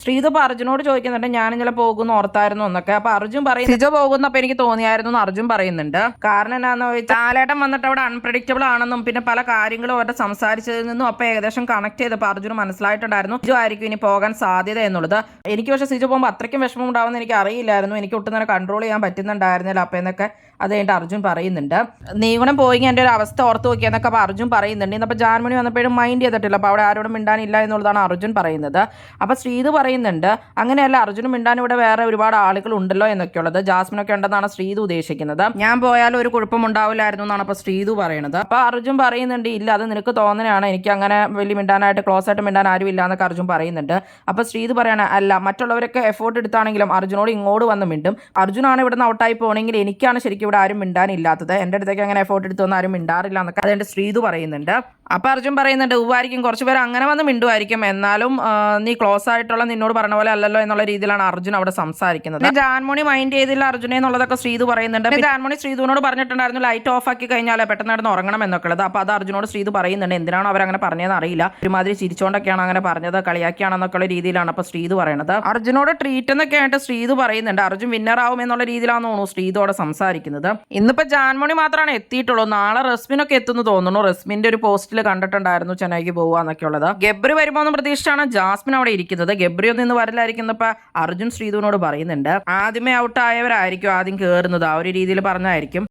ശ്രീതു അപ്പോൾ അർജുനോട് ചോദിക്കുന്നുണ്ട് ഞാൻ ഇന്നലെ പോകുന്ന ഓർത്തായിരുന്നു എന്നൊക്കെ. അപ്പൊ അർജുൻ പറയും സിജോ പോകുന്നപ്പോൾ എനിക്ക് തോന്നിയായിരുന്നു എന്ന് അർജുൻ പറയുന്നുണ്ട്. കാരണം എന്നാന്ന് ചോദിച്ചാൽ ലാലേട്ടൻ വന്നിട്ട് അവിടെ അൺപ്രഡിക്റ്റബിൾ ആണെന്നും പിന്നെ പല കാര്യങ്ങളും അവരുടെ സംസാരിച്ചതിൽ നിന്നും അപ്പൊ ഏകദേശം കണക്ട് ചെയ്തപ്പോൾ അർജുന് മനസ്സിലായിട്ടുണ്ടായിരുന്നു സിജോ ആയിരിക്കും ഇനി പോകാൻ സാധ്യത എന്നുള്ളത്. എനിക്ക് പക്ഷേ സിജോ പോകുമ്പോൾ അത്രയ്ക്കും വിഷമം ഉണ്ടാവുമെന്ന് എനിക്ക് അറിയില്ലായിരുന്നു. എനിക്ക് ഒട്ടും തന്നെ കൺട്രോൾ ചെയ്യാൻ പറ്റുന്നുണ്ടായിരുന്നില്ല അപ്പം എന്നൊക്കെ അത് കഴിഞ്ഞിട്ട് അർജുൻ പറയുന്നുണ്ട്. നീ കൂടെ പോയി എൻ്റെ ഒരു അവസ്ഥ ഓർത്ത് നോക്കിയെന്നൊക്കെ അപ്പോൾ അർജുൻ പറയുന്നുണ്ട്. ഇന്നപ്പോൾ ജാൻമണി വന്നപ്പോഴും മൈൻഡ് ചെയ്തിട്ടില്ല. അപ്പോൾ അവിടെ ആരോടും മിണ്ടാനില്ല എന്നുള്ളതാണ് അർജുൻ പറയുന്നത്. അപ്പോൾ ശ്രീതു പറയുന്നുണ്ട് അങ്ങനെയല്ല, അർജുനും മിണ്ടാൻ ഇവിടെ വേറെ ഒരുപാട് ആളുകൾ ഉണ്ടല്ലോ എന്നൊക്കെയുള്ളത്. ജാസ്മിനൊക്കെ ഉണ്ടെന്നാണ് ശ്രീതു ഉദ്ദേശിക്കുന്നത്. ഞാൻ പോയാലും ഒരു കുഴപ്പം ഉണ്ടാവില്ലായിരുന്നു എന്നാണ് അപ്പോൾ ശ്രീതു പറയുന്നത്. അപ്പോൾ അർജുൻ പറയുന്നുണ്ട് ഇല്ല, അത് നിനക്ക് തോന്നലാണ്, എനിക്ക് അങ്ങനെ വലിയ മിണ്ടാനായിട്ട് ക്ലോസ് ആയിട്ട് മിണ്ടാൻ ആരും ഇല്ല എന്നൊക്കെ അർജുൻ പറയുന്നുണ്ട്. അപ്പോൾ ശ്രീതു പറയണ അല്ല, മറ്റുള്ളവരൊക്കെ എഫോർട്ട് എടുത്താണെങ്കിലും അർജുനോട് ഇങ്ങോട്ട് വന്ന് മിണ്ടും. അർജുനാണ് ഇവിടെ നിന്ന് ഔട്ടായി പോകണമെങ്കിൽ എനിക്കാണ് ശരിക്കും ഇവിടെ ആരും മിണ്ടാനില്ലാത്തത്. എൻ്റെ അടുത്തേക്ക് അങ്ങനെ എഫോർട്ട് എടുത്തൊന്നും ആരും മിണ്ടാറില്ല എന്നൊക്കെ അതുകൊണ്ട് ശ്രീതു പറയുന്നുണ്ട്. അപ്പോൾ അർജുൻ പറയുന്നുണ്ട് ഉവായിരിക്കും കുറച്ച് പേര് അങ്ങനെ വന്ന് മിണ്ടുമായിരിക്കും, എന്നാലും നീ ക്ലോസ് ആയിട്ടുള്ള നിന്നോട് പറഞ്ഞ പോലെ അല്ലല്ലോ എന്നുള്ള രീതിയിലാണ് അർജുൻ അവിടെ സംസാരിക്കുന്നത്. ജാൻമണി മൈൻഡ് ചെയ്തില്ല അർജുനെ എന്നുള്ളതൊക്കെ ശ്രീതു പറയുന്നുണ്ട്. ജാൻമണി ശ്രീതുവിനോട് പറഞ്ഞിട്ടുണ്ടായിരുന്നു ലൈറ്റ് ഓഫ് ആക്കി കഴിഞ്ഞാൽ പെട്ടെന്ന് നടന്ന് ഉറങ്ങണം എന്നൊക്കെ ഉള്ളത്. അപ്പോൾ അത് അർജുനോട് ശ്രീതു പറയുന്നുണ്ട്. എന്തിനാണോ അവരങ്ങനെ പറഞ്ഞതെന്ന് അറിയില്ല, ഒരുമാതിരി ചിരിച്ചോണ്ടൊക്കെയാണ് അങ്ങനെ പറഞ്ഞത്, കളിയാക്കിയാണെന്നൊക്കെയുള്ള രീതിയിലാണ് അപ്പോൾ ശ്രീതു പറയുന്നത്. അർജുനോട് ട്രീറ്റ് എന്നൊക്കെ ആയിട്ട് ശ്രീതു പറയുന്നുണ്ട്. അർജുൻ വിന്നർ ആവും എന്നുള്ള രീതിയിലാണെന്ന് തോന്നുന്നു ശ്രീതുവോടെ സംസാരിക്കുന്നത്. ഇന്നിപ്പോൾ ജാൻമണി മാത്രമാണ് എത്തിയിട്ടുള്ളൂ. നാളെ റസ്മിനൊക്കെ എത്തുന്നു തോന്നുന്നു. റസ്മിന്റെ ഒരു പോസ്റ്റിൽ കണ്ടിട്ടുണ്ടായിരുന്നു ചെന്നൈക്ക് പോവാന്നൊക്കെ ഉള്ളത്. ഗബ്രി വരുമ്പോൾ എന്ന് പ്രതീക്ഷിച്ചാണ് ജാസ്മിൻ അവിടെ ഇരിക്കുന്നത്. ഗബ്രി ഒന്നും ഇന്ന് വരില്ലായിരിക്കുന്നപ്പോ അർജുൻ ശ്രീതുവിനോട് പറയുന്നുണ്ട് ആദ്യമേ ഔട്ട് ആയവരായിരിക്കും ആദ്യം കയറുന്നത്, ആ ഒരു രീതിയിൽ പറഞ്ഞായിരിക്കും.